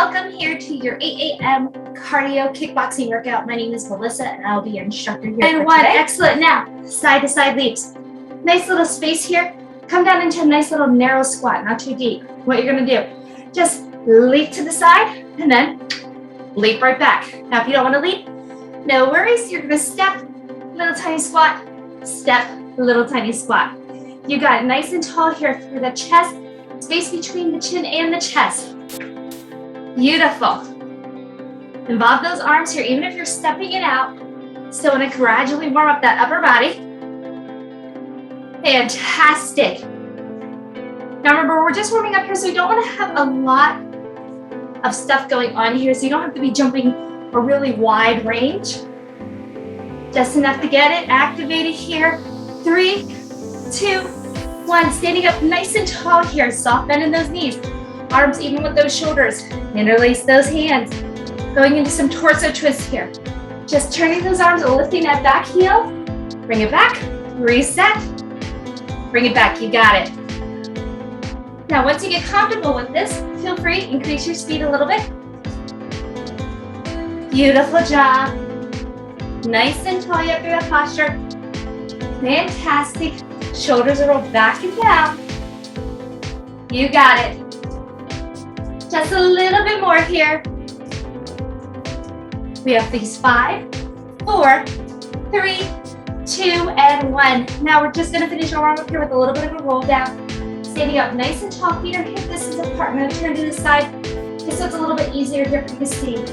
Welcome here to your 8 a.m. cardio kickboxing workout. My name is Melissa and I'll be your instructor here And for one, today. excellent. Now, side to side leaps. Nice little space here. Come down into a nice little narrow squat, not too deep. What you're gonna do, just leap to the side and then leap right back. Now, if you don't wanna leap, no worries. You're gonna step, little tiny squat, step, little tiny squat. You got it nice and tall here through the chest, space between the chin and the chest. Beautiful. Involve those arms here, even if you're stepping it out. Still want to gradually warm up that upper body. Fantastic. Now remember, we're just warming up here, so we don't want to have a lot of stuff going on here, so you don't have to be jumping a really wide range. Just enough to get it activated here. 3, 2, 1. Standing up nice and tall here. Soft bend in those knees. Arms even with those shoulders. Interlace those hands. Going into some torso twists here. Just turning those arms and lifting that back heel. Bring it back. Reset. Bring it back. You got it. Now, once you get comfortable with this, feel free to increase your speed a little bit. Beautiful job. Nice and tall yet through that posture. Fantastic. Shoulders are rolled back and down. You got it. Just a little bit more here. We have these 5, 4, 3, 2, and 1. Now we're just gonna finish our warm up here with a little bit of a roll down. Standing up nice and tall, feet are hip distance apart. I'm gonna turn to the side, just so it's a little bit easier here for you to see.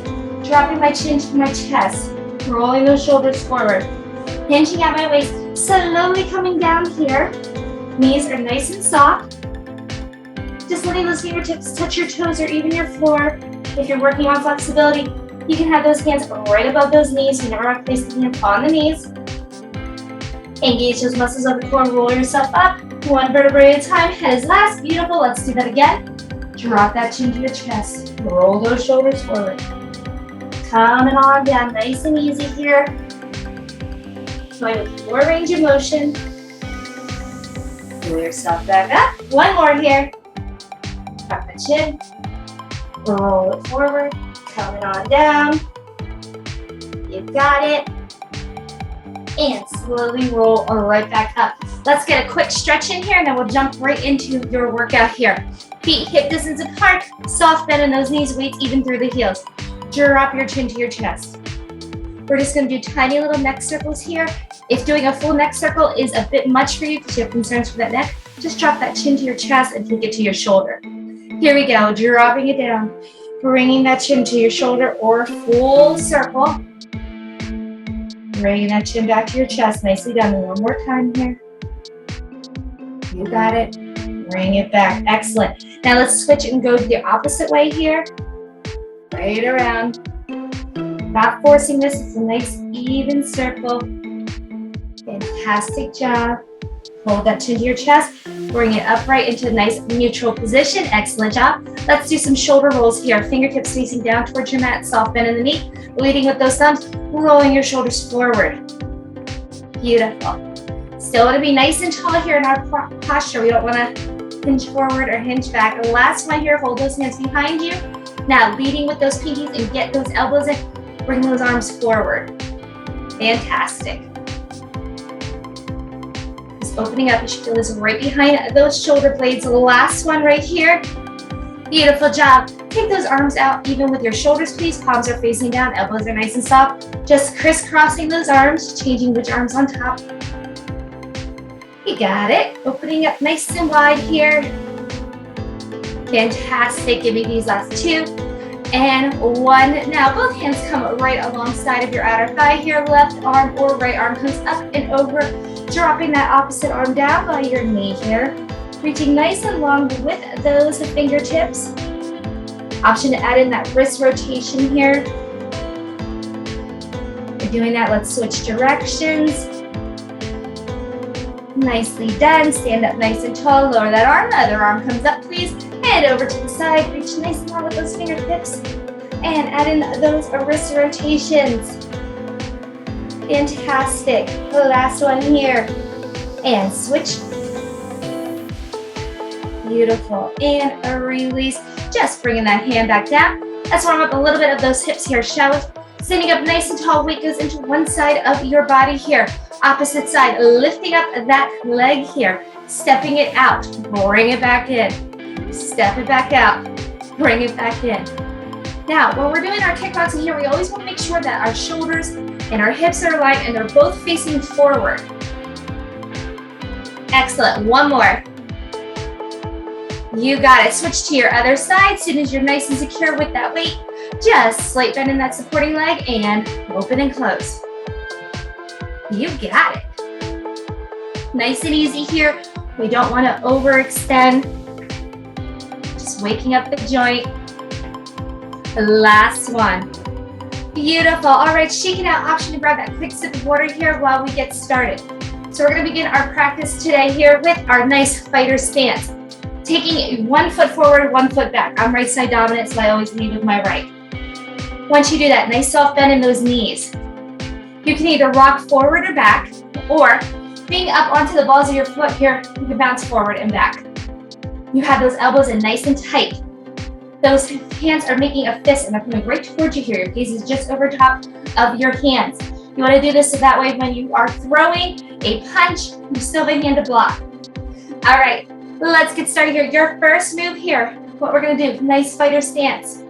Dropping my chin to my chest, rolling those shoulders forward, hinging at my waist, slowly coming down here. Knees are nice and soft. Just letting those fingertips touch your toes or even your floor. If you're working on flexibility, you can have those hands right above those knees. You never have to place the hand on the knees. Engage those muscles of the core. Roll yourself up. 1 vertebrae at a time. Head is last. Beautiful. Let's do that again. Drop that chin to your chest. Roll those shoulders forward. Coming on down. Nice and easy here. Going with more range of motion. Pull yourself back up. 1 more here. Drop the chin, roll it forward, coming on down. You got it. And slowly roll right back up. Let's get a quick stretch in here and then we'll jump right into your workout here. Feet hip distance apart, soft bend in those knees, weights even through the heels. Drop your chin to your chest. We're just gonna do tiny little neck circles here. If doing a full neck circle is a bit much for you because you have concerns for that neck, just drop that chin to your chest and take it to your shoulder. Here we go, dropping it down, bringing that chin to your shoulder or full circle. Bringing that chin back to your chest, nicely done. One more time here. You got it, bring it back, excellent. Now let's switch and go the opposite way here. Right around, not forcing this, it's a nice even circle. Fantastic job. Hold that chin to your chest. Bring it upright into a nice neutral position. Excellent job. Let's do some shoulder rolls here. Fingertips facing down towards your mat. Soft bend in the knee. Leading with those thumbs. Rolling your shoulders forward. Beautiful. Still want to be nice and tall here in our posture. We don't want to hinge forward or hinge back. And last one here. Hold those hands behind you. Now leading with those pinkies and get those elbows in. Bring those arms forward. Fantastic. Opening up, you should feel this right behind those shoulder blades. The last one right here. Beautiful job. Take those arms out even with your shoulders, please. Palms are facing down, elbows are nice and soft. Just crisscrossing those arms, changing which arm's on top. You got it. Opening up nice and wide here. Fantastic. Give me these last 2 and 1. Now both hands come right alongside of your outer thigh here. Left arm or right arm comes up and over. Dropping that opposite arm down by your knee here. Reaching nice and long with those fingertips. Option to add in that wrist rotation here. You're doing that, let's switch directions. Nicely done. Stand up nice and tall. Lower that arm. The other arm comes up, please. Head over to the side. Reach nice and long with those fingertips. And add in those wrist rotations. Fantastic. The last one here. And switch. Beautiful. And a release. Just bringing that hand back down. Let's warm up a little bit of those hips here, shall we? Standing up nice and tall, weight goes into one side of your body here. Opposite side, lifting up that leg here, stepping it out, bring it back in. Step it back out, bring it back in. Now, when we're doing our kickboxing here, we always want to make sure that our shoulders and our hips are aligned and they're both facing forward. Excellent, one more. You got it. Switch to your other side. As soon as you're nice and secure with that weight, just slight bend in that supporting leg and open and close. You got it. Nice and easy here. We don't want to overextend. Just waking up the joint. Last one. Beautiful. All right, shake it out. Option to grab that quick sip of water here while we get started. So we're going to begin our practice today here with our nice fighter stance. Taking 1 foot forward, 1 foot back. I'm right side dominant, so I always lead with my right. Once you do that, nice soft bend in those knees. You can either rock forward or back, or being up onto the balls of your foot here, you can bounce forward and back. You have those elbows in nice and tight. Those hands are making a fist and they're coming right towards you here. Your gaze is just over top of your hands. You want to do this so that way when you are throwing a punch, you still have a hand to block. All right, let's get started here. Your first move here, what we're going to do, nice fighter stance.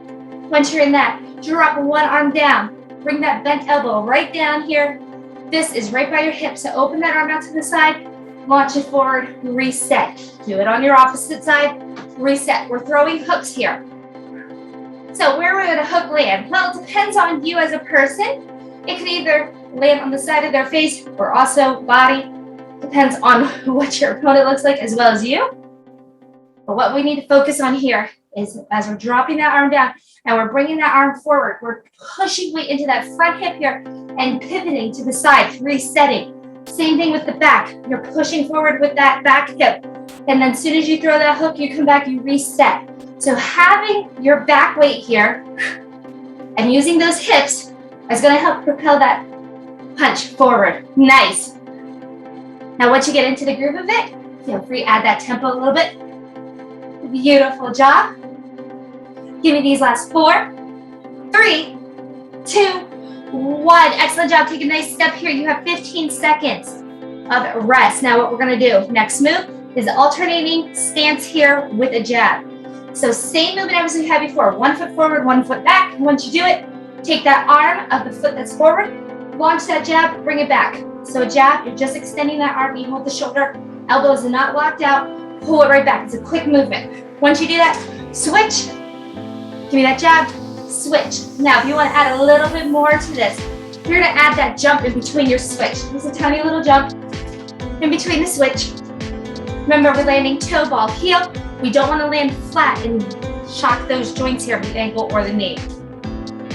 Once you're in that, drop one arm down. Bring that bent elbow right down here. This is right by your hip, so open that arm out to the side, launch it forward, reset. Do it on your opposite side, reset. We're throwing hooks here. So where would a hook land? Well, it depends on you as a person. It could either land on the side of their face or also body. Depends on what your opponent looks like as well as you. But what we need to focus on here is as we're dropping that arm down and we're bringing that arm forward, we're pushing weight into that front hip here and pivoting to the side, resetting. Same thing with the back. You're pushing forward with that back hip. And then as soon as you throw that hook, you come back, you reset. So having your back weight here and using those hips is going to help propel that punch forward. Nice. Now once you get into the groove of it, feel free to add that tempo a little bit. Beautiful job. Give me these last 4, 3, 2, 1. Excellent job. Take a nice step here. You have 15 seconds of rest. Now what we're going to do, next move is alternating stance here with a jab. So same movement as we had before. 1 foot forward, 1 foot back. Once you do it, take that arm of the foot that's forward, launch that jab, bring it back. So a jab, you're just extending that arm, you hold the shoulder, elbows are not locked out, pull it right back. It's a quick movement. Once you do that, switch. Give me that jab, switch. Now, if you want to add a little bit more to this, you're going to add that jump in between your switch. It's a tiny little jump in between the switch. Remember, we're landing toe ball, heel. We don't want to land flat and shock those joints here, the ankle or the knee.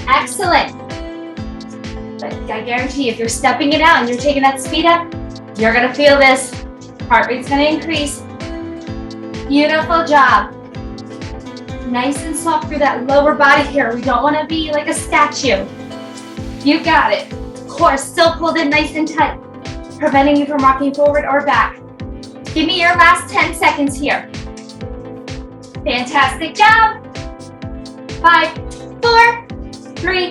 Excellent. But I guarantee you, if you're stepping it out and you're taking that speed up, you're going to feel this. Heart rate's going to increase. Beautiful job. Nice and soft through that lower body here. We don't want to be like a statue. You got it. Core still pulled in nice and tight, preventing you from rocking forward or back. Give me your last 10 seconds here. Fantastic job. 5, 4, 3,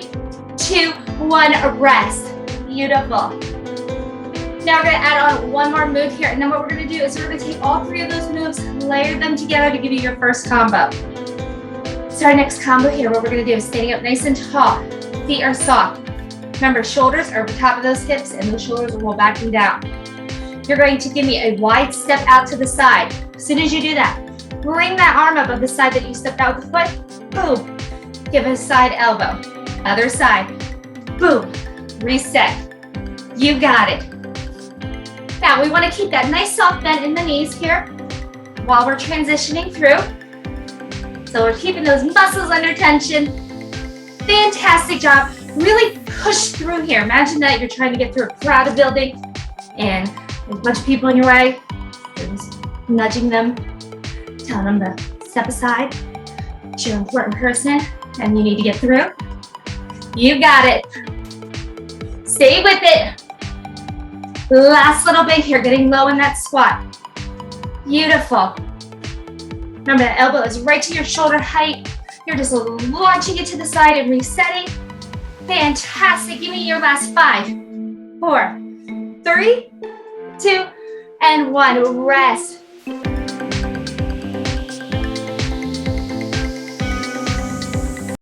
2, 1, rest. Beautiful. Now we're going to add on one more move here, and then what we're going to do is we're going to take all 3 of those moves, layer them together to give you your first combo. So our next combo here, what we're going to do is standing up nice and tall. Feet are soft. Remember, shoulders are over top of those hips, and those shoulders will roll back and down. You're going to give me a wide step out to the side. As soon as you do that, bring that arm up of the side that you stepped out with the foot. Boom. Give a side elbow. Other side. Boom. Reset. You got it. Now we want to keep that nice soft bend in the knees here while we're transitioning through. So we're keeping those muscles under tension. Fantastic job. Really push through here. Imagine that you're trying to get through a crowded building and there's a bunch of people in your way. You're just nudging them, telling them to step aside. You're an important person and you need to get through. You got it. Stay with it. Last little bit here, getting low in that squat. Beautiful. Remember, that elbow is right to your shoulder height. You're just launching it to the side and resetting. Fantastic. Give me your last 5, 4, 3, 2, and 1. Rest.